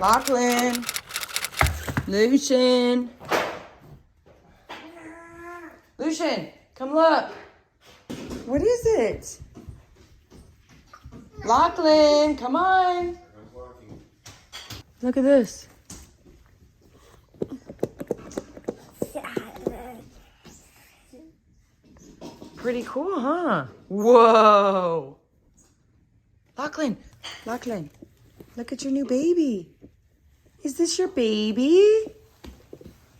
Lachlan. Lucian. Lucian, come look. What is it? Lachlan, come on. Look at this. Pretty cool, huh? Whoa. Lachlan, Lachlan, look at your new baby. Is this your baby?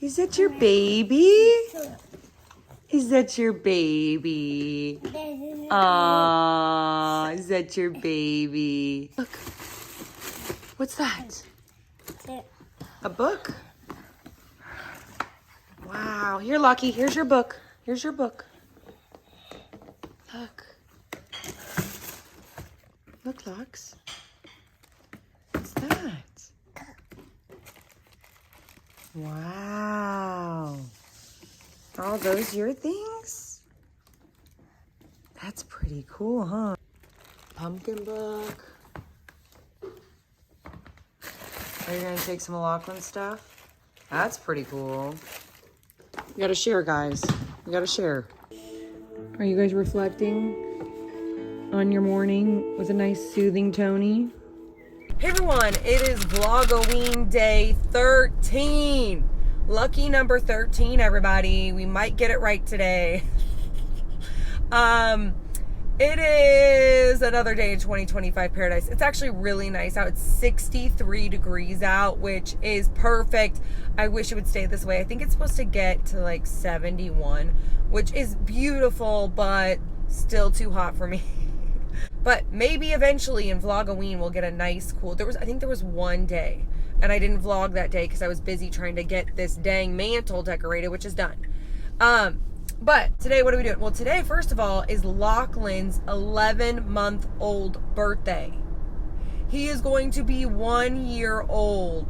Is that your baby? Is that your baby? Aww, is that your baby? Look, what's that? A book? Wow, here, Lucky, here's your book. Here's your book. Look. Look, Lux. What's that? Wow. Are all those your things? That's pretty cool, huh? Pumpkin book. Are you gonna take some of Lachlan's stuff? That's pretty cool. You gotta share, guys. You gotta share. Are you guys reflecting on your morning with a nice soothing Tony? Hey everyone, it is Vlog-o-ween day 13. Lucky number 13, everybody. We might get it right today. It is another day in 2025 paradise. It's actually really nice out. It's 63 degrees out, which is perfect. I wish it would stay this way. I think it's supposed to get to like 71, which is beautiful, but still too hot for me. But maybe eventually in Vlog-o-ween we'll get a nice cool. I think there was one day, and I didn't vlog that day because I was busy trying to get this dang mantle decorated, which is done. But today, what are we doing? Well, today, first of all, is Lachlan's 11-month-old birthday. He is going to be 1 year old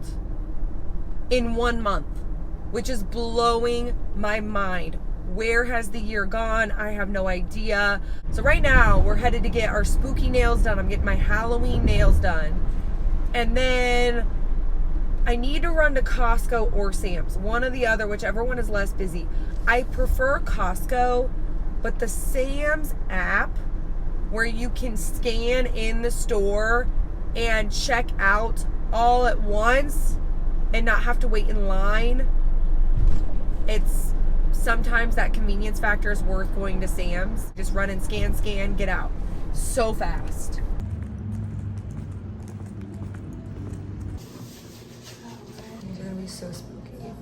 in 1 month, which is blowing my mind. Where has the year gone? I have no idea. So right now, we're headed to get our spooky nails done. I'm getting my Halloween nails done. And then I need to run to Costco or Sam's, one or the other, whichever one is less busy. I prefer Costco, but the Sam's app where you can scan in the store and check out all at once and not have to wait in line, sometimes that convenience factor is worth going to Sam's. Just run and scan, get out. So fast. These are gonna be so spooky.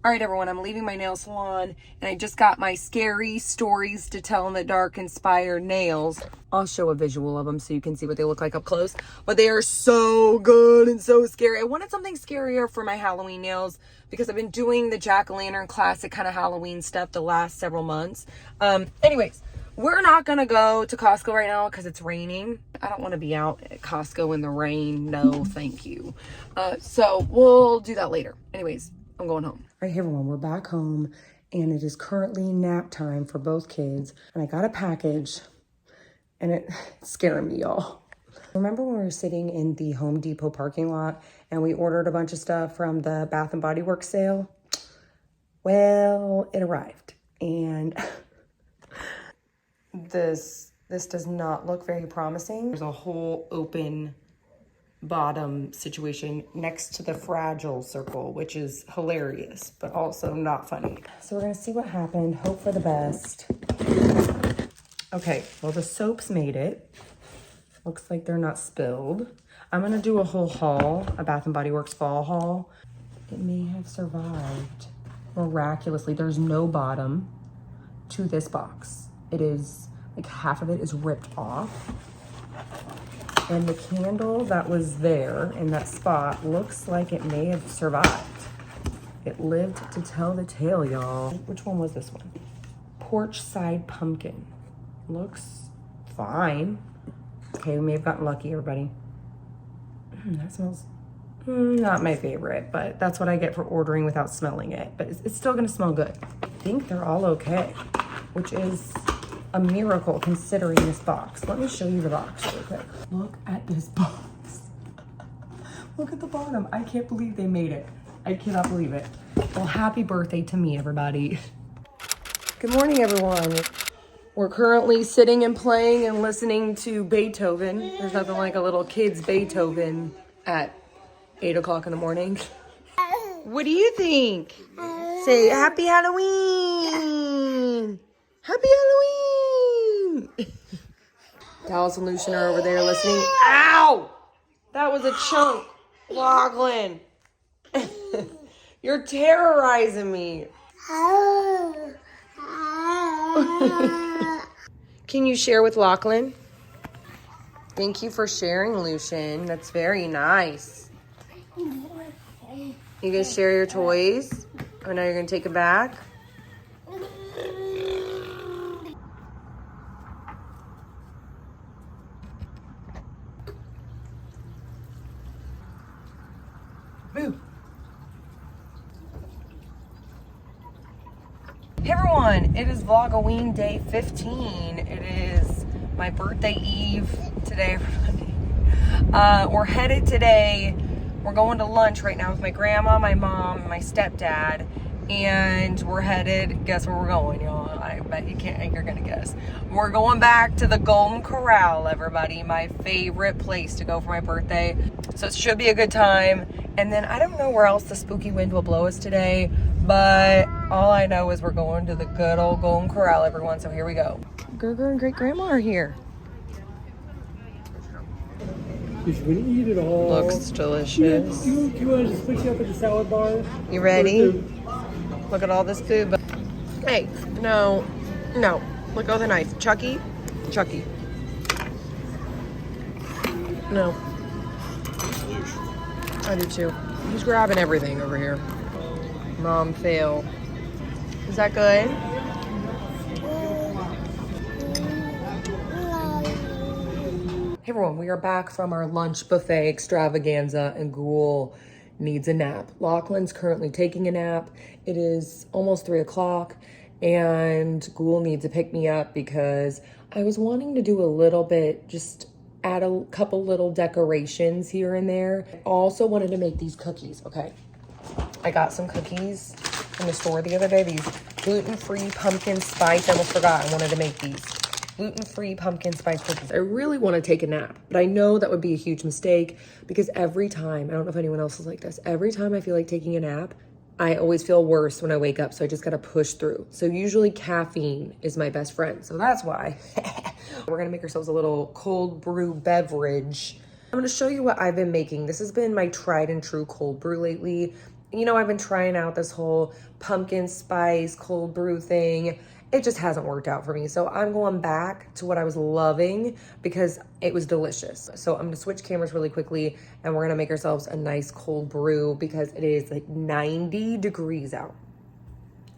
All right, everyone, I'm leaving my nail salon, and I just got my scary stories to tell in the dark inspired nails. I'll show a visual of them so you can see what they look like up close, but they are so good and so scary. I wanted something scarier for my Halloween nails because I've been doing the jack-o'-lantern classic kind of Halloween stuff the last several months. Anyways, we're not gonna go to Costco right now because it's raining. I don't want to be out at Costco in the rain. No, thank you. So we'll do that later. Anyways, I'm going home. All right, everyone, we're back home, and it is currently nap time for both kids. And I got a package, and it's scaring me, y'all. Remember when we were sitting in the Home Depot parking lot, and we ordered a bunch of stuff from the Bath & Body Works sale? Well, it arrived, and this does not look very promising. There's a whole open bottom situation next to the fragile circle, which is hilarious, but also not funny. So we're gonna see what happened, hope for the best. Okay, well, the soaps made it. Looks like they're not spilled. I'm gonna do a whole haul, a Bath & Body Works fall haul. It may have survived miraculously. There's no bottom to this box. It is, like, half of it is ripped off. And the candle that was there in that spot looks like it may have survived. It lived to tell the tale, y'all. Which one was this one? Porch side pumpkin. Looks fine. Okay, we may have gotten lucky, everybody. That smells not my favorite, but that's what I get for ordering without smelling it. But it's still gonna smell good. I think they're all okay, which is a miracle considering this box. Let me show you the box really quick. Look at this box. Look at the bottom. I can't believe they made it. I cannot believe it. Well, happy birthday to me, everybody. Good morning, everyone. We're currently sitting and playing and listening to Beethoven. There's nothing like a little kid's Beethoven at 8 o'clock in the morning. What do you think? Say, Happy Halloween! Happy Halloween! Dallas and Lucian are over there listening. Ow! That was a chunk. Lachlan. You're terrorizing me. Can you share with Lachlan? Thank you for sharing, Lucian. That's very nice. You gonna share your toys? Or now you're gonna take it back? Move. Hey everyone, it is Vlog-o-ween day 15. It is my birthday eve today, everybody. We're headed today. We're going to lunch right now with my grandma, my mom, and my stepdad. And we're headed, guess where we're going, y'all? I bet you're gonna guess. We're going back to the Golden Corral, everybody. My favorite place to go for my birthday. So it should be a good time. And then I don't know where else the spooky wind will blow us today, but all I know is we're going to the good old Golden Corral, everyone. So here we go. Gerger and great grandma are here. You're gonna eat it all. Looks delicious. Do you want to just put you up at the salad bar? You ready? Look at all this food. But hey, no. Look at the knife. Chucky. No. I do too. He's grabbing everything over here. Mom fail. Is that good? Hey everyone, we are back from our lunch buffet extravaganza and Ghoul needs a nap. Lachlan's currently taking a nap. It is almost 3 o'clock and Ghoul needs to pick me up because I was wanting to do a little bit, just add a couple little decorations here and there. I also wanted to make these cookies, okay? I got some cookies from the store the other day, these gluten-free pumpkin spice. I almost forgot I wanted to make these. Gluten-free pumpkin spice cookies. I really want to take a nap, but I know that would be a huge mistake because every time, I don't know if anyone else is like this, every time I feel like taking a nap, I always feel worse when I wake up, so I just gotta push through. So usually caffeine is my best friend, so that's why. We're gonna make ourselves a little cold brew beverage. I'm gonna show you what I've been making. This has been my tried and true cold brew lately. You know, I've been trying out this whole pumpkin spice cold brew thing. It just hasn't worked out for me. So I'm going back to what I was loving because it was delicious. So I'm gonna switch cameras really quickly and we're gonna make ourselves a nice cold brew because it is like 90 degrees out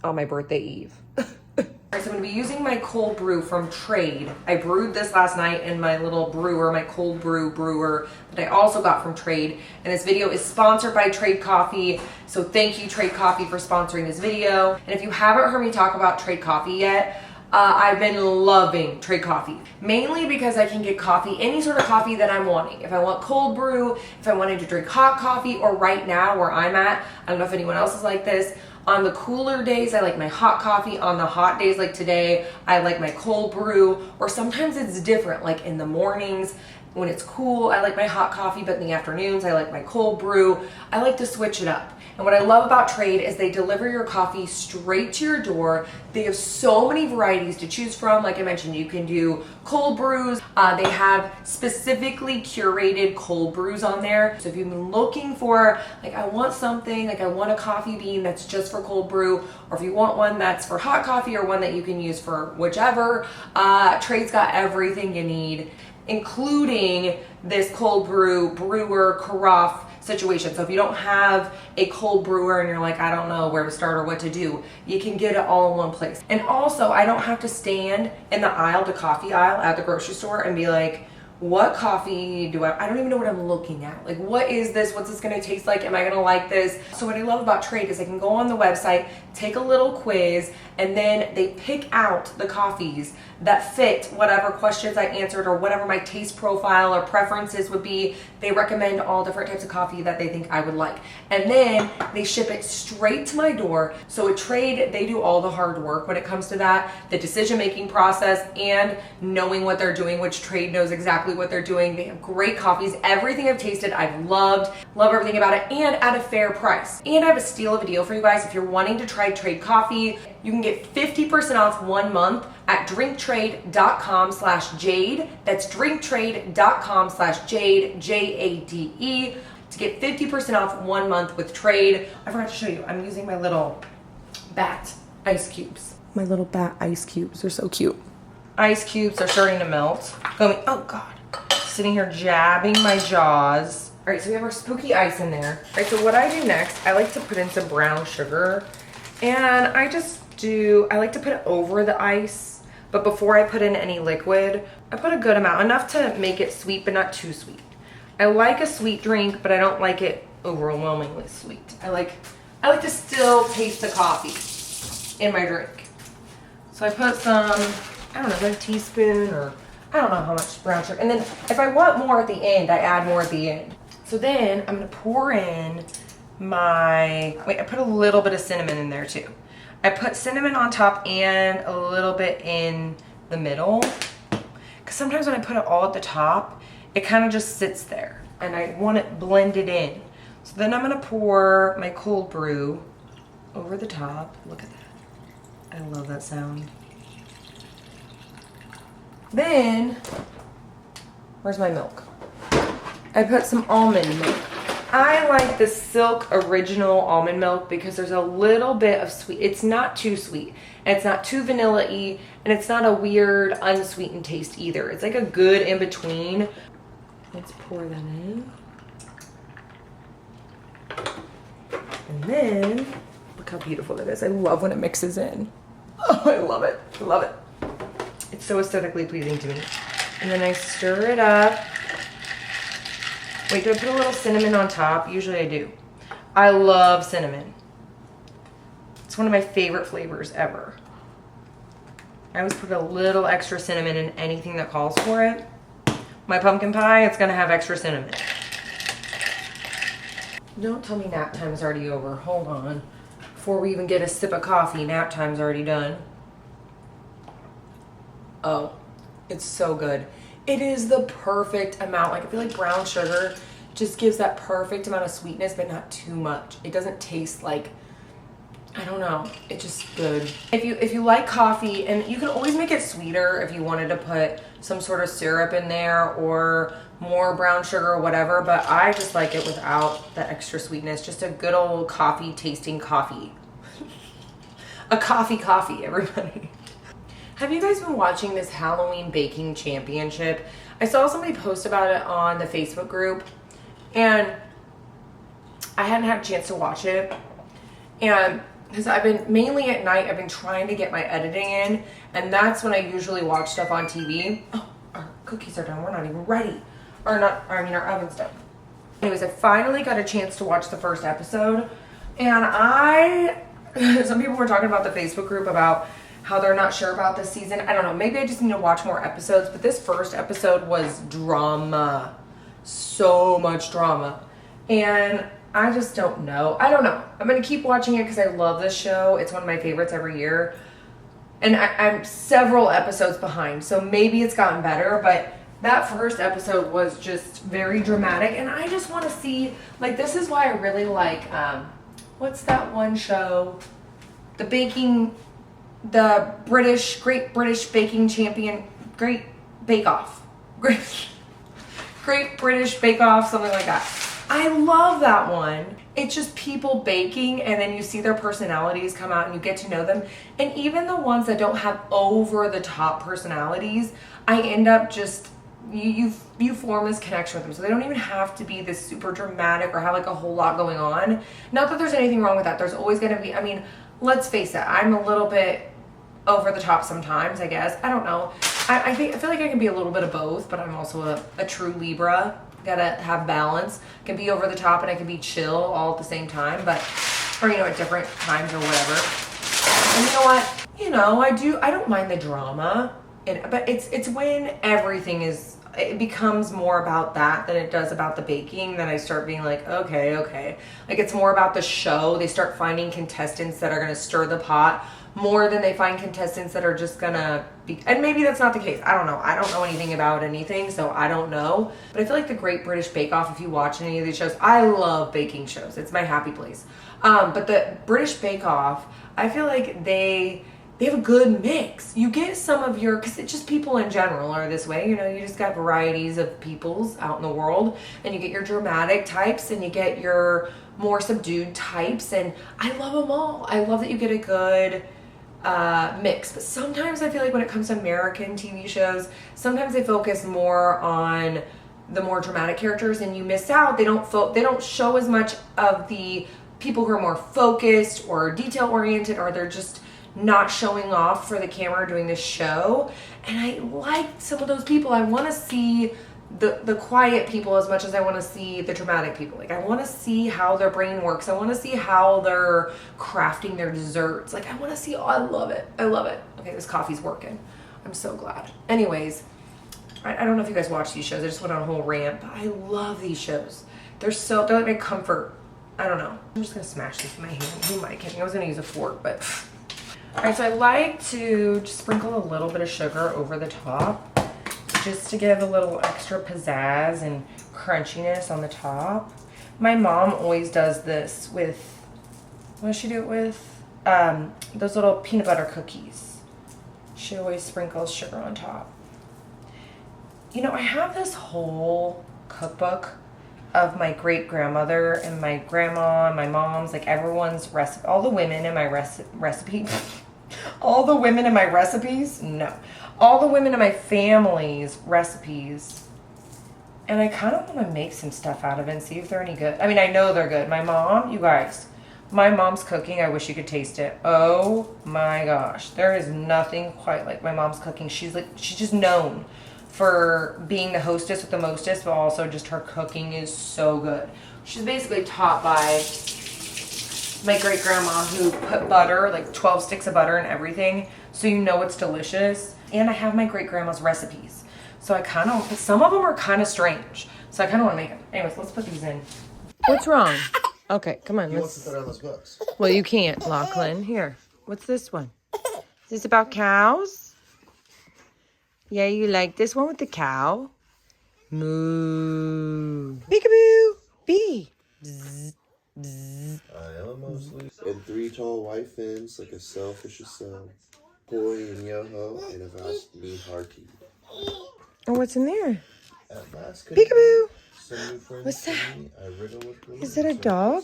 on my birthday eve. All right, so I'm gonna be using my cold brew from Trade. I brewed this last night in my little brewer, my cold brew brewer that I also got from Trade. And this video is sponsored by Trade Coffee. So thank you, Trade Coffee, for sponsoring this video. And if you haven't heard me talk about Trade Coffee yet, I've been loving Trade Coffee, mainly because I can get coffee, any sort of coffee that I'm wanting. If I want cold brew, if I wanted to drink hot coffee, or right now where I'm at, I don't know if anyone else is like this, on the cooler days, I like my hot coffee. On the hot days like today, I like my cold brew, or sometimes it's different, like in the mornings, when it's cool, I like my hot coffee, but in the afternoons, I like my cold brew. I like to switch it up. And what I love about Trade is they deliver your coffee straight to your door. They have so many varieties to choose from. Like I mentioned, you can do cold brews. They have specifically curated cold brews on there. So if you've been looking for, like, I want something, like I want a coffee bean that's just for cold brew, or if you want one that's for hot coffee or one that you can use for whichever, Trade's got everything you need, including this cold brew brewer carafe situation. So if you don't have a cold brewer and you're like, I don't know where to start or what to do, you can get it all in one place. And also, I don't have to stand in the aisle, the coffee aisle at the grocery store and be like, what coffee do I don't even know what I'm looking at. Like, what is this? What's this gonna taste like? Am I gonna like this? So what I love about Trade is I can go on the website, take a little quiz, and then they pick out the coffees that fit whatever questions I answered or whatever my taste profile or preferences would be. They recommend all different types of coffee that they think I would like. And then they ship it straight to my door. So at Trade, they do all the hard work when it comes to that, the decision-making process and knowing what they're doing, which Trade knows exactly what they're doing. They have great coffees. Everything I've tasted, I've loved. Love everything about it, and at a fair price. And I have a steal of a deal for you guys. If you're wanting to try Trade coffee, you can get 50% off 1 month at drinktrade.com/jade. That's drinktrade.com/jade, Jade, to get 50% off 1 month with Trade. I forgot to show you, I'm using my little bat ice cubes. My little bat ice cubes are so cute. Ice cubes are starting to melt. Going, oh God. Sitting here jabbing my jaws. All right, so we have our spooky ice in there. All right, so what I do next, I like to put in some brown sugar, and I like to put it over the ice, but before I put in any liquid, I put a good amount, enough to make it sweet, but not too sweet. I like a sweet drink, but I don't like it overwhelmingly sweet. I like to still taste the coffee in my drink. So I put some, I don't know, like a teaspoon, or I don't know how much brown sugar. And then if I want more at the end, I add more at the end. So then I'm gonna pour in I put a little bit of cinnamon in there too. I put cinnamon on top and a little bit in the middle, because sometimes when I put it all at the top, it kind of just sits there and I want it blended in. So then I'm gonna pour my cold brew over the top. Look at that. I love that sound. Then, where's my milk? I put some almond milk. I like the Silk Original almond milk because there's a little bit of sweet. It's not too sweet, and it's not too vanilla-y, and it's not a weird unsweetened taste either. It's like a good in between. Let's pour that in. And then, look how beautiful that is. I love when it mixes in. Oh, I love it. I love it. It's so aesthetically pleasing to me. And then I stir it up. Wait, do I put a little cinnamon on top? Usually I do. I love cinnamon. It's one of my favorite flavors ever. I always put a little extra cinnamon in anything that calls for it. My pumpkin pie, it's gonna have extra cinnamon. Don't tell me nap time's already over. Hold on. Before we even get a sip of coffee, nap time's already done. Oh, it's so good. It is the perfect amount. Like, I feel like brown sugar just gives that perfect amount of sweetness, but not too much. It doesn't taste like, I don't know, it's just good. If you like coffee, and you can always make it sweeter if you wanted to put some sort of syrup in there or more brown sugar or whatever, but I just like it without the extra sweetness. Just a good old coffee tasting coffee. A coffee, everybody. Have you guys been watching this Halloween baking championship? I saw somebody post about it on the Facebook group, and I hadn't had a chance to watch it. And because I've been, mainly at night, I've been trying to get my editing in, and that's when I usually watch stuff on TV. Oh, our cookies are done. We're not even ready. Or not, I mean, our oven's done. Anyways, I finally got a chance to watch the first episode, and some people were talking about the Facebook group about how they're not sure about this season. I don't know, maybe I just need to watch more episodes, but this first episode was drama. So much drama. And I just don't know. I don't know. I'm gonna keep watching it because I love this show. It's one of my favorites every year. And I'm several episodes behind, so maybe it's gotten better, but that first episode was just very dramatic, and I just want to see, like, this is why I really like, what's that one show? The Great British Baking Champion, Great Bake Off. Great British Bake Off, something like that. I love that one. It's just people baking, and then you see their personalities come out and you get to know them. And even the ones that don't have over the top personalities, I end up just, you form this connection with them. So they don't even have to be this super dramatic or have like a whole lot going on. Not that there's anything wrong with that. There's always gonna be, I mean, let's face it, I'm a little bit over the top sometimes, I guess. I don't know. I feel like I can be a little bit of both, but I'm also a true Libra. Gotta have balance. I can be over the top and I can be chill all at the same time, but, or, you know, at different times or whatever. And you know what? You know, I don't mind the drama, but it's when everything it becomes more about that than it does about the baking, that I start being like, okay. Like, it's more about the show. They start finding contestants that are going to stir the pot more than they find contestants that are just gonna be, and maybe that's not the case. I don't know. I don't know anything about anything, so I don't know. But I feel like the Great British Bake Off, if you watch any of these shows, I love baking shows. It's my happy place. But the British Bake Off, I feel like they have a good mix. You get some of your, because it's just people in general are this way, you know, you just got varieties of peoples out in the world, and you get your dramatic types and you get your more subdued types, and I love them all. I love that you get a good mix. But sometimes I feel like when it comes to American TV shows, sometimes they focus more on the more dramatic characters, and you miss out. They don't show as much of the people who are more focused or detail oriented, or they're just not showing off for the camera doing this show. And I like some of those people. I want to see the quiet people as much as I want to see the dramatic people. Like, I want to see how their brain works. I want to see how they're crafting their desserts. Like, I want to see, I love it. Okay, this coffee's working. I'm so glad. Anyways, I don't know if you guys watch these shows. I just went on a whole rant, but I love these shows. They're like my comfort. I don't know. I'm just gonna smash this with my hand. Who am I kidding? I was gonna use a fork, but. All right, so I like to just sprinkle a little bit of sugar over the top, just to give a little extra pizzazz and crunchiness on the top. My mom always does this with, what does she do it with? Those little peanut butter cookies. She always sprinkles sugar on top. You know, I have this whole cookbook of my great grandmother and my grandma and my mom's, like everyone's recipe, all the women in my recipe. All the women in my recipes? No. All the women in my family's recipes. And I kind of want to make some stuff out of it and see if they're any good. I mean, I know they're good. My mom, you guys, my mom's cooking, I wish you could taste it. Oh my gosh. There is nothing quite like my mom's cooking. She's just known for being the hostess with the mostest, but also just her cooking is so good. She's basically taught by my great grandma, who put butter, like 12 sticks of butter in everything, so you know it's delicious. And I have my great grandma's recipes, so I kind of, some of them are kind of strange, so I kind of want to make them. Anyways, let's put these in. What's wrong? Okay, come on. He wants to put on those books. Well, you can't, Lachlan. Here, what's this one? Is this about cows? Yeah, you like this one with the cow? Moo. Peekaboo. Bee. Bzz. Bzz. I am mostly. And 3 tall white fins, like a selfish cell. Boy and Yoho, and a vast me hearty. Oh, what's in there? At last, Peekaboo. Some new friends. What's that? I riddle with glee. Is it a dog?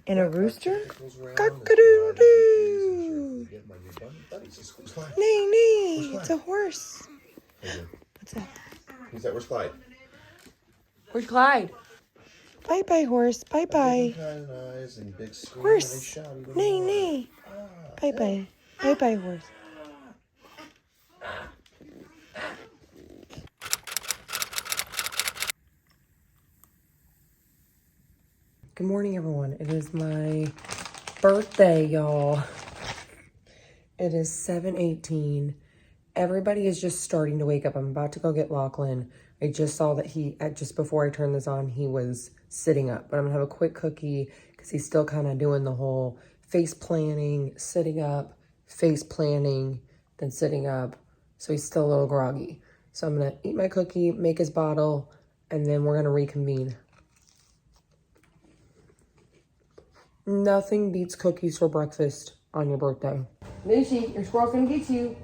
And a rooster? Cock-a-doodle-doo. Cock-a-doodle-doo. Get my new buddies. Who's Clyde? Nay, nay. It's a horse. What's that? Who's that? Where's Clyde? Where's Clyde? Bye-bye, horse. Bye-bye. Kind eyes and big scream Horse. and they shout even Nay, more. nay. Bye-bye. Bye-bye, horse. Good morning, everyone. It is my birthday, y'all. It is 7:18. Everybody is just starting to wake up. I'm about to go get Lachlan. I just saw that just before I turned this on, he was sitting up. But I'm going to have a quick cookie because he's still kind of doing the whole face planning, sitting up, face planning, then sitting up. So he's still a little groggy. So I'm going to eat my cookie, make his bottle, and then we're going to reconvene. Nothing beats cookies for breakfast on your birthday. Lucy, your squirrel's gonna get you.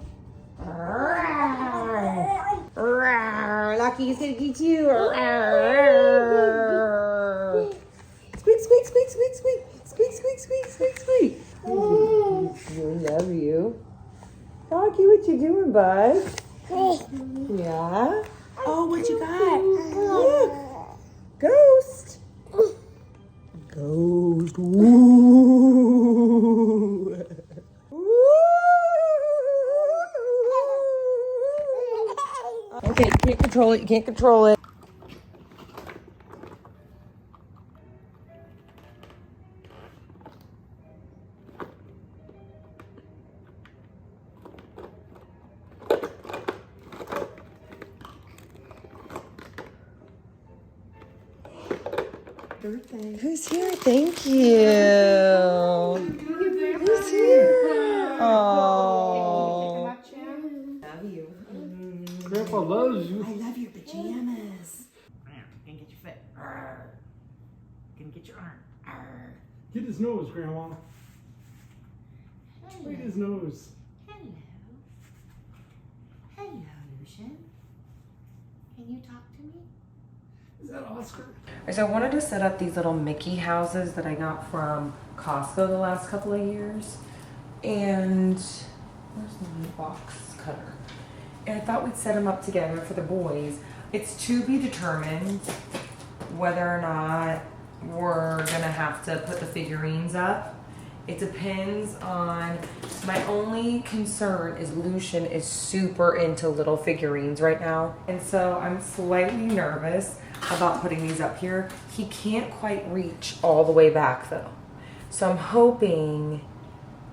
Lucky's gonna get you. Squeak, squeak, squeak, squeak, squeak. Squeak, squeak, squeak, squeak, squeak. We love you. Doggy, what you doing, bud? Yeah? Oh, what you got? Look. Ghost. Ghost. Ooh. Okay, you can't control it. You can't control it. birthday. Who's here? Thank you. Who's here? Oh. Love you. Grandpa loves you. I love your pajamas. Gonna get your foot. Gonna get your arm. Get his nose, Grandma. Look at his nose. Hello. Hello, Lucian. Can you talk to me? Is that Oscar? So I wanted to set up these little Mickey houses that I got from Costco the last couple of years. And where's my box cutter? And I thought we'd set them up together for the boys. It's to be determined whether or not we're gonna have to put the figurines up. It depends on, my only concern is Lucian is super into little figurines right now. And so I'm slightly nervous about putting these up here. He can't quite reach all the way back though. So I'm hoping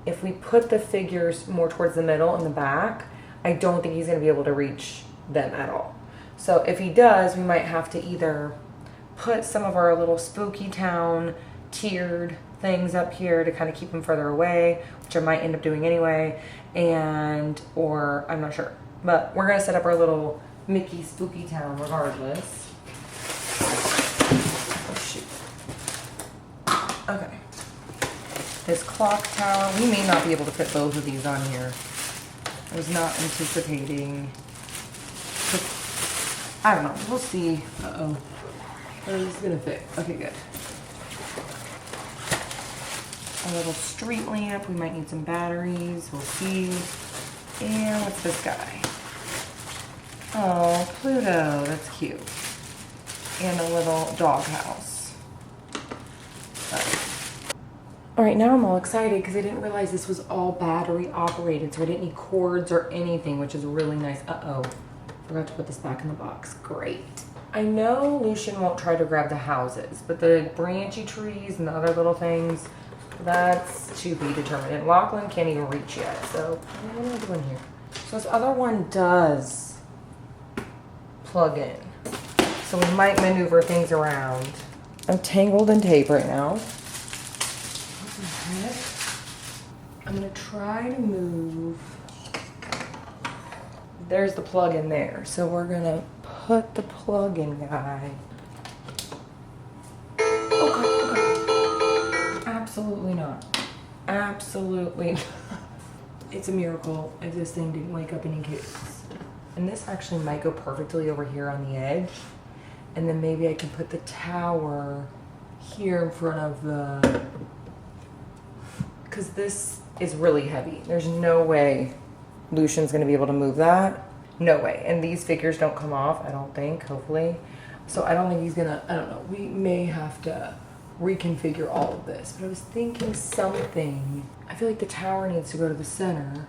if we put the figures more towards the middle and the back, I don't think he's gonna be able to reach them at all. So if he does, we might have to either put some of our little spooky town tiered things up here to kind of keep them further away, which I might end up doing anyway, or I'm not sure. But we're gonna set up our little Mickey spooky town regardless. Oh shoot. Okay. This clock tower, we may not be able to fit both of these on here. I was not anticipating. I don't know, we'll see. Uh-oh. Where is this gonna fit? Okay, good. A little street lamp. We might need some batteries. We'll see. And what's this guy? Oh, Pluto. That's cute. And a little doghouse. All right, now I'm all excited because I didn't realize this was all battery operated, so I didn't need cords or anything, which is really nice. Uh-oh. Forgot to put this back in the box. Great. I know Lucian won't try to grab the houses, but the branchy trees and the other little things, that's to be determined. And Lachlan can't even reach yet, so what am I doing here? So this other one does plug in. So we might maneuver things around. I'm tangled in tape right now. What the heck? I'm gonna try to move. There's the plug in there. So we're gonna put the plug in guy. Okay. Absolutely not. Absolutely not. It's a miracle if this thing didn't wake up any kids. And this actually might go perfectly over here on the edge. And then maybe I can put the tower here in front of the, because this is really heavy. There's no way Lucian's gonna be able to move that. No way. And these figures don't come off, I don't think, hopefully. So I don't think he's gonna, I don't know. We may have to reconfigure all of this. But I was thinking something. I feel like the tower needs to go to the center.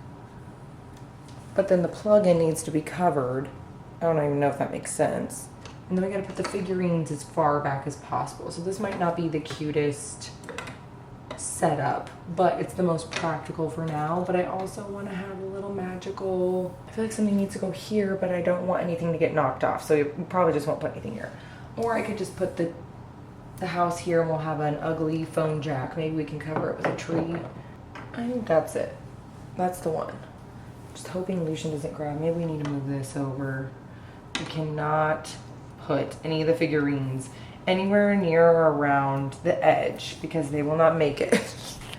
But then the plug-in needs to be covered. I don't even know if that makes sense. And then we gotta put the figurines as far back as possible. So this might not be the cutest setup, but it's the most practical for now. But I also want to have a little magical, I feel like something needs to go here, but I don't want anything to get knocked off, so you probably just won't put anything here. Or I could just put the house here and we'll have an ugly phone jack. Maybe we can cover it with a tree. I think that's it. That's the one. Just hoping Lucian doesn't grab. Maybe we need to move this over. We cannot put any of the figurines anywhere near or around the edge because they will not make it.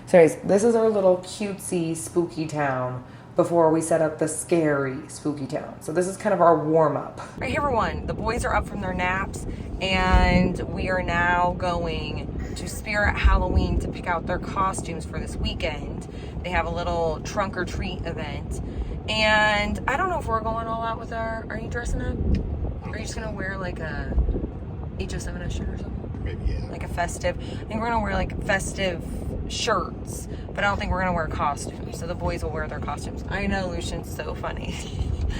So anyways, this is our little cutesy spooky town before we set up the scary spooky town. So this is kind of our warm up. All right, hey everyone, the boys are up from their naps and we are now going to Spirit Halloween to pick out their costumes for this weekend. They have a little trunk or treat event. And I don't know if we're going all out with are you dressing up? Are you just gonna wear like a HO7 shirt or something? Maybe, yeah. Like a festive. I think we're gonna wear like festive shirts, but I don't think we're gonna wear costumes. So the boys will wear their costumes. I know Lucian's so funny.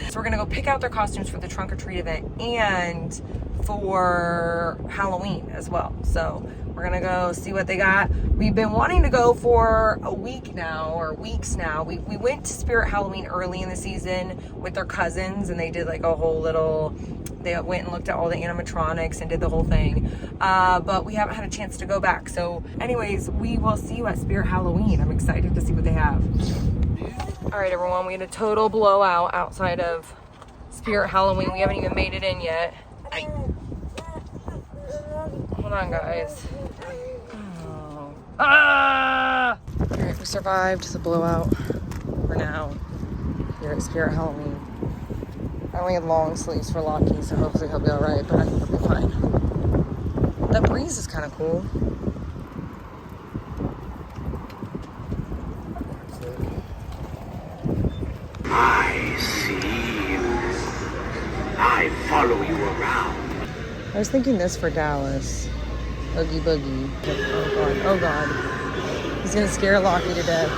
So we're gonna go pick out their costumes for the trunk or treat event and for Halloween as well. So we're gonna go see what they got. We've been wanting to go for a week now, or weeks now. We went to Spirit Halloween early in the season with their cousins, and they did like a whole little, they went and looked at all the animatronics and did the whole thing. But we haven't had a chance to go back. So anyways, we will see you at Spirit Halloween. I'm excited to see what they have. All right, everyone, we had a total blowout outside of Spirit Halloween. We haven't even made it in yet. Hold on, guys. Oh. Ah! All right, we survived the blowout for now here at Spirit Halloween. I only had long sleeves for Lockie, so hopefully he'll be all right, but I think he'll be fine. That breeze is kind of cool. I see you. I follow you around. I was thinking this for Dallas. Oogie Boogie. Oh God, oh God. He's gonna scare Lockie to death.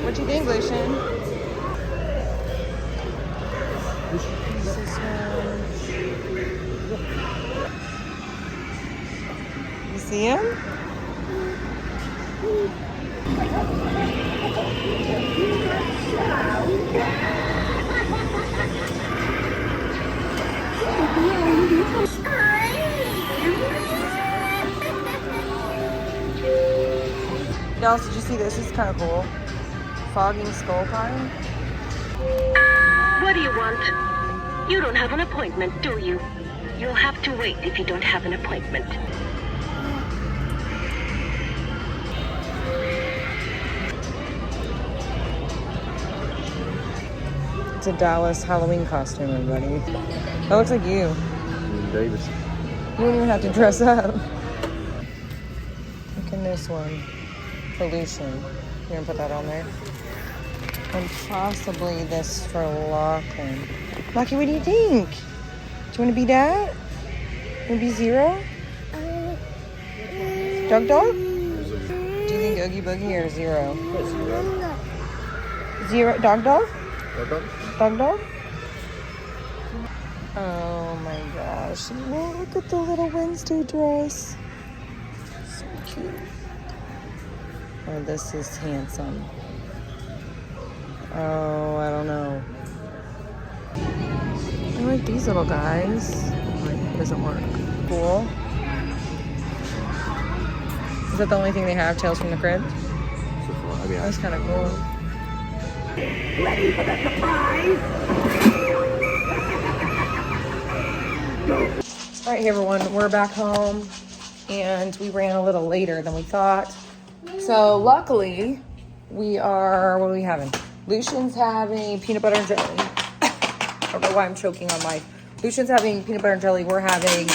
What do you think, Lucian? You see him? Dallas, did you see this? This is kind of cool. Fogging skull pie. What do you want? You don't have an appointment, do you? You'll have to wait if you don't have an appointment. It's a Dallas Halloween costume, everybody. That looks like you. Davis. You don't even have to dress up. Look in this one. For Lucian. You're gonna put that on there? And possibly this for Lachlan. Lockie, what do you think? Do you want to be that? You want to be Zero? Dog? Do you think Oogie Boogie or Zero? Zero? Dog? Dog? Oh my gosh. Look at the little Wednesday dress. So cute. Oh, this is handsome. Oh, I don't know. I like these little guys. Wait, it doesn't work. Cool. Is that the only thing they have? Tales from the Crypt? So far, I mean, That's kind of cool. Ready for the surprise? All right, hey everyone, we're back home and we ran a little later than we thought. So luckily, what are we having? Lucian's having peanut butter and jelly. I don't know why I'm choking on my. Lucian's having peanut butter and jelly. We're having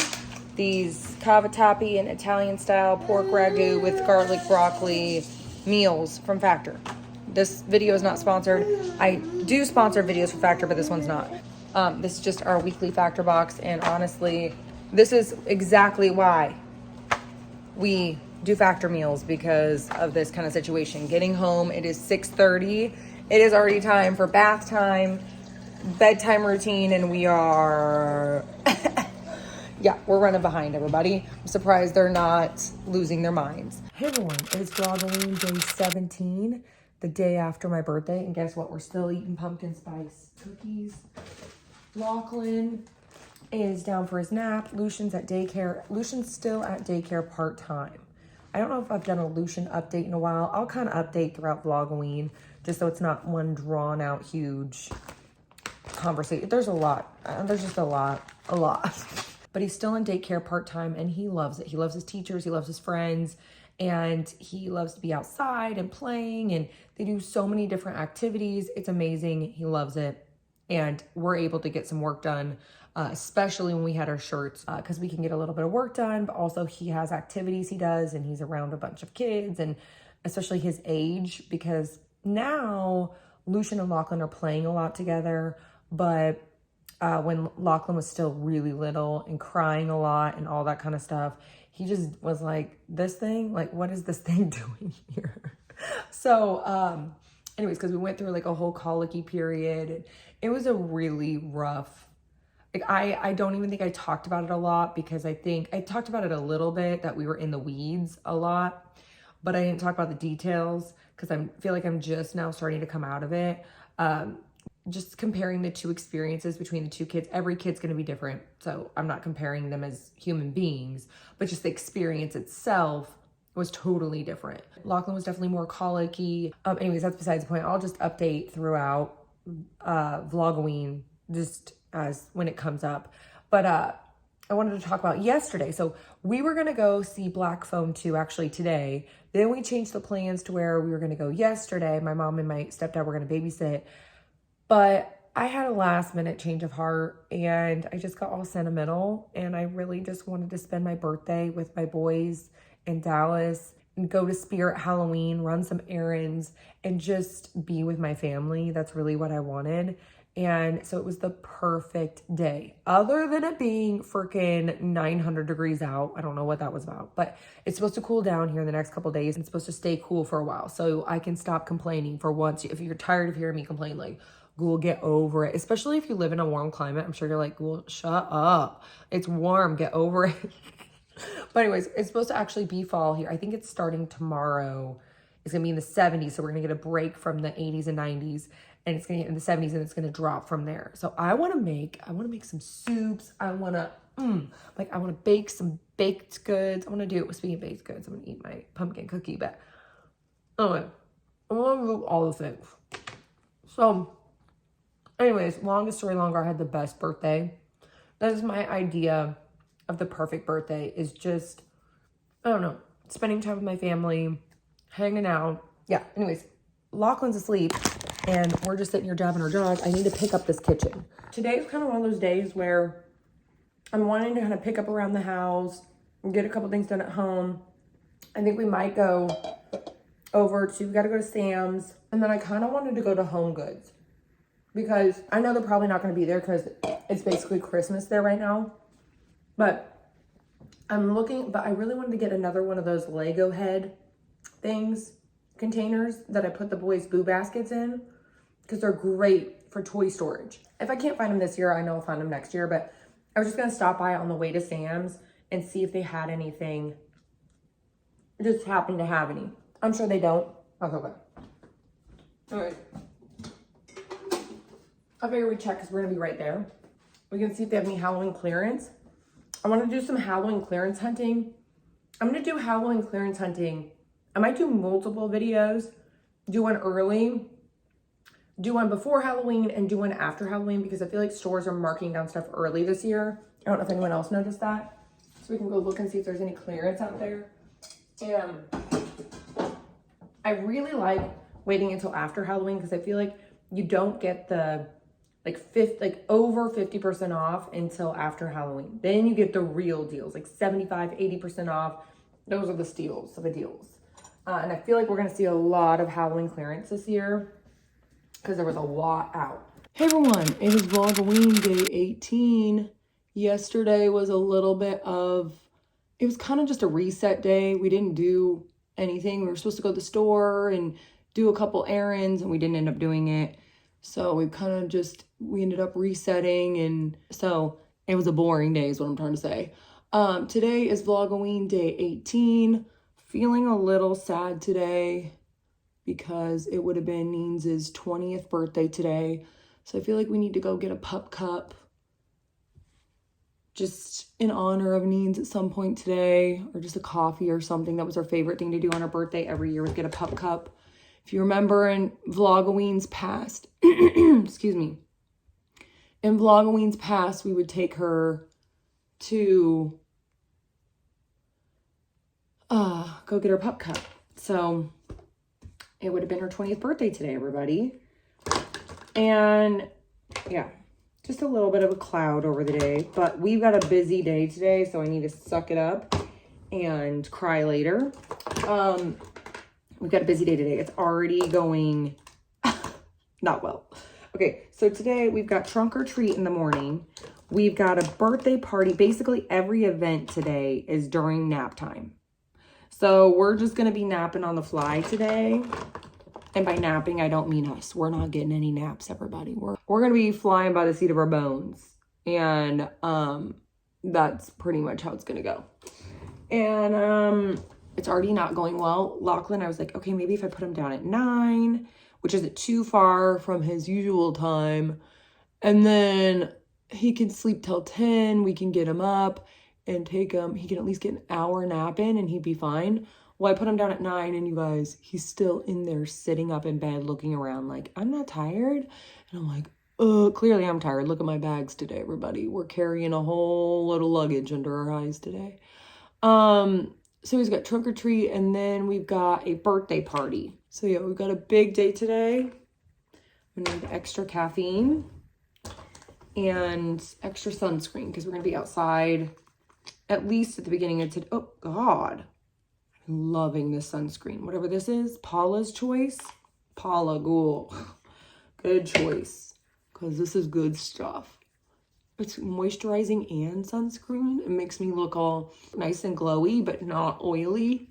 these cavatappi and Italian style pork ragu with garlic broccoli meals from Factor. This video is not sponsored. I do sponsor videos for Factor, but this one's not. This is just our weekly Factor box, and honestly, this is exactly why we do Factor meals, because of this kind of situation. Getting home, it is 6:30. It is already time for bath time, bedtime routine, and we are, yeah, we're running behind everybody. I'm surprised they're not losing their minds. Hey everyone, it is Vlog-o-ween day 17, the day after my birthday, and guess what? We're still eating pumpkin spice cookies. Lachlan is down for his nap. Lucian's at daycare. Lucian's still at daycare part-time. I don't know if I've done a Lucian update in a while. I'll kind of update throughout Vlog-o-ween, just so it's not one drawn out huge conversation. There's a lot. There's just a lot. But he's still in daycare part-time and he loves it. He loves his teachers. He loves his friends. And he loves to be outside and playing. And they do so many different activities. It's amazing. He loves it. And we're able to get some work done, especially when we had our shirts, because we can get a little bit of work done, but also he has activities he does and he's around a bunch of kids, and especially his age, because now Lucian and Lachlan are playing a lot together, but when Lachlan was still really little and crying a lot and all that kind of stuff. He just was like, this thing, like, what is this thing doing here? So, anyways, because we went through like a whole colicky period. It was a really rough, like, I don't even think I talked about it a lot, because I think I talked about it a little bit, that we were in the weeds a lot, but I didn't talk about the details because I feel like I'm just now starting to come out of it. Just comparing the two experiences between the two kids, every kid's going to be different. So I'm not comparing them as human beings, but just the experience itself was totally different. Lachlan was definitely more colicky. Anyways, that's besides the point. I'll just update throughout Vlog-o-ween just as when it comes up. But I wanted to talk about yesterday. So we were going to go see Black Phone 2 actually today. Then we changed the plans to where we were going to go yesterday. My mom and my stepdad were going to babysit. But I had a last minute change of heart and I just got all sentimental, and I really just wanted to spend my birthday with my boys in Dallas and go to Spirit Halloween, run some errands, and just be with my family. That's really what I wanted. And so it was the perfect day, other than it being freaking 900 degrees out. I don't know what that was about, but it's supposed to cool down here in the next couple of days. It's supposed to stay cool for a while, so I can stop complaining for once. If you're tired of hearing me complain, like, Ghoul, get over it. Especially if you live in a warm climate. I'm sure you're like, Ghoul, shut up. It's warm. Get over it. But anyways, it's supposed to actually be fall here. I think it's starting tomorrow. It's going to be in the 70s. So we're going to get a break from the 80s and 90s. And it's going to get in the 70s and it's going to drop from there. So I want to make some soups. I want to, I want to bake some baked goods. I want to do it. Speaking of baked goods, I'm going to eat my pumpkin cookie. But anyway, I want to do all the things. So anyways, longest story longer, I had the best birthday. That is my idea of the perfect birthday, is just, I don't know, spending time with my family, hanging out. Yeah, anyways, Lachlan's asleep and we're just sitting here jabbing our jaws. I need to pick up this kitchen. Today is kind of one of those days where I'm wanting to kind of pick up around the house and get a couple things done at home. I think we might go over to, we got to go to Sam's. And then I kind of wanted to go to Home Goods, because I know they're probably not going to be there because it's basically Christmas there right now. But I'm looking, but I really wanted to get another one of those Lego head things, containers that I put the boys' boo baskets in, because they're great for toy storage. If I can't find them this year, I know I'll find them next year, but I was just going to stop by on the way to Sam's and see if they had anything. Just happen to have any. I'm sure they don't. Okay. All right. I figure we check because we're going to be right there. We can see if they have any Halloween clearance. I want to do some Halloween clearance hunting. I'm going to do Halloween clearance hunting. I might do multiple videos. Do one early, do one before Halloween, and do one after Halloween, because I feel like stores are marking down stuff early this year. I don't know if anyone else noticed that. So we can go look and see if there's any clearance out there. And I really like waiting until after Halloween, because I feel like you don't get the over 50% off until after Halloween. Then you get the real deals, like 75, 80% off. Those are the steals of the deals. And I feel like we're going to see a lot of Halloween clearance this year, because there was a lot out. Hey everyone, it is Vlog-o-ween day 18. Yesterday was a little bit of, it was kind of just a reset day. We didn't do anything. We were supposed to go to the store and do a couple errands, and we didn't end up doing it. So we ended up resetting, and so it was a boring day is what I'm trying to say. Today is Vlog-o-ween day 18. Feeling a little sad today because it would have been Neens' 20th birthday today. So I feel like we need to go get a pup cup just in honor of Neens at some point today, or just a coffee or something. That was our favorite thing to do on our birthday every year, was get a pup cup. If you remember in Vlog-o-ween's past, excuse me, in Vlog-o-ween's past, we would take her to go get her pup cup. So it would have been her 20th birthday today, everybody. And yeah, just a little bit of a cloud over the day, but we've got a busy day today, so I need to suck it up and cry later. We've got a busy day today. It's already going not well. Okay, so today we've got trunk or treat in the morning. We've got a birthday party. Basically every event today is during nap time. So we're just gonna be napping on the fly today. And by napping, I don't mean us. We're not getting any naps, everybody. We're gonna be flying by the seat of our bones. And that's pretty much how it's gonna go. And it's already not going well. Lachlan, I was like, okay, maybe if I put him down at 9, which isn't too far from his usual time. And then he can sleep till 10. We can get him up and take him. He can at least get an hour nap in and he'd be fine. Well, I put him down at 9 and you guys, he's still in there sitting up in bed looking around like, I'm not tired. And I'm like, clearly I'm tired. Look at my bags today, everybody. We're carrying a whole load of luggage under our eyes today. So he's got trunk or treat and then we've got a birthday party. So yeah, we've got a big day today. We need extra caffeine and extra sunscreen because we're gonna be outside at least at the beginning of today. Oh God, I'm loving this sunscreen. Whatever this is, Paula's choice. Paula, cool. Good choice because this is good stuff. It's moisturizing and sunscreen. It makes me look all nice and glowy, but not oily.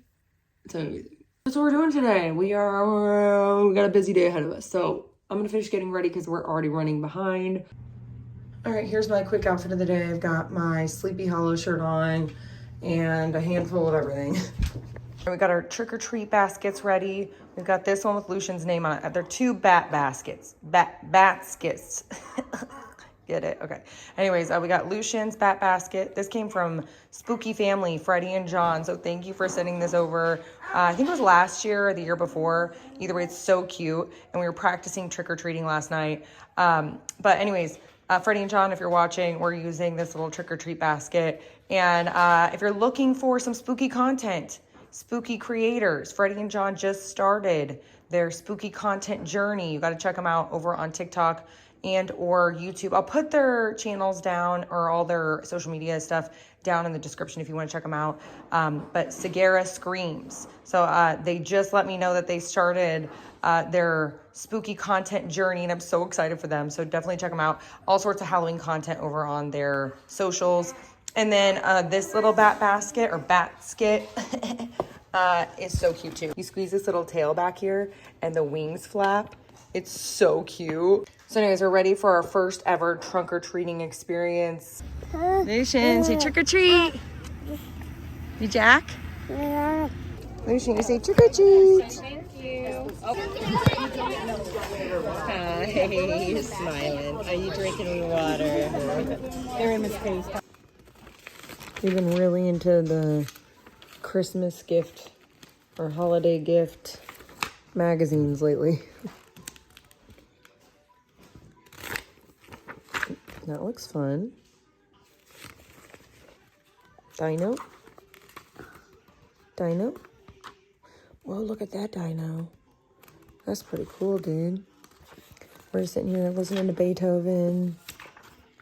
It's amazing. That's what we're doing today. We got a busy day ahead of us. So I'm gonna finish getting ready because we're already running behind. All right, here's my quick outfit of the day. I've got my Sleepy Hollow shirt on and a handful of everything. We got our trick-or-treat baskets ready. We've got this one with Lucian's name on it. They're 2 bat baskets. Baskets. Get it? Okay. Anyways, we got Lucian's bat basket. This came from Spooky Family, Freddy and John. So thank you for sending this over. I think it was last year or the year before. Either way, it's so cute. And we were practicing trick-or-treating last night. But anyways, Freddy and John, if you're watching, we're using this little trick-or-treat basket. And if you're looking for some spooky content, spooky creators, Freddy and John just started their spooky content journey. You got to check them out over on TikTok and or YouTube. I'll put their channels down or all their social media stuff down in the description if you want to check them out. But Sagara Screams. So they just let me know that they started their spooky content journey and I'm so excited for them. So definitely check them out. All sorts of Halloween content over on their socials. And then this little bat basket or bat skit is so cute too. You squeeze this little tail back here and the wings flap. It's so cute. So anyways, we're ready for our first ever trunk or treating experience. Lucian, say trick or treat. You Jack? Lucian, you say trick or treat. Thank you. Hi, he's smiling. Are you drinking any water? They're in the space. We've been really into the Christmas gift or holiday gift magazines lately. That looks fun. Dino. Dino. Whoa, look at that dino. That's pretty cool, dude. We're just sitting here listening to Beethoven,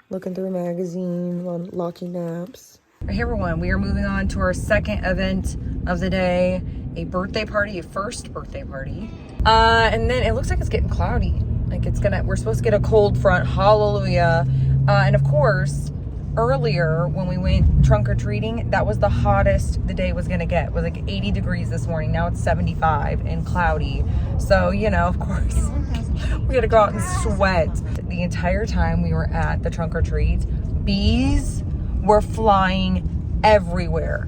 looking through a magazine while Lockie naps. Hey everyone, we are moving on to our second event of the day, a birthday party, a first birthday party. And then it looks like it's getting cloudy. Like we're supposed to get a cold front, hallelujah. And of course, earlier when we went trunk-or-treating, that was the hottest the day was gonna get. It was like 80 degrees this morning. Now it's 75 and cloudy. So, you know, of course, we had to go out and sweat. The entire time we were at the trunk-or-treat, bees were flying everywhere,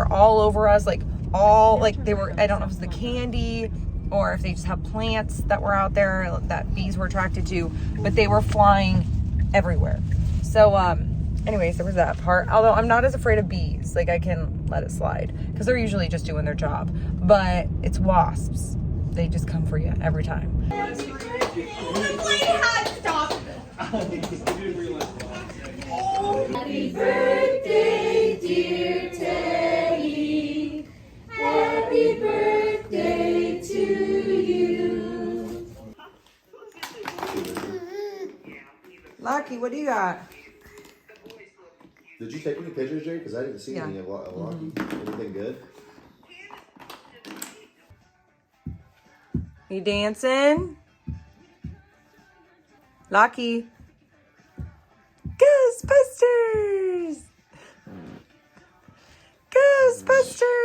all over us, like they were, I don't know if it's the candy or if they just have plants that were out there that bees were attracted to, but they were flying everywhere. So anyways, there was that part. Although I'm not as afraid of bees, like I can let it slide because they're usually just doing their job, but it's wasps. They just come for you every time. Happy birthday, dear Teddy. Happy birthday to you. Lucky, what do you got? Did you take any pictures, Jay? Because I didn't see any of Lucky. Anything good? You dancing? Lockie. Ghostbusters! Ghostbusters!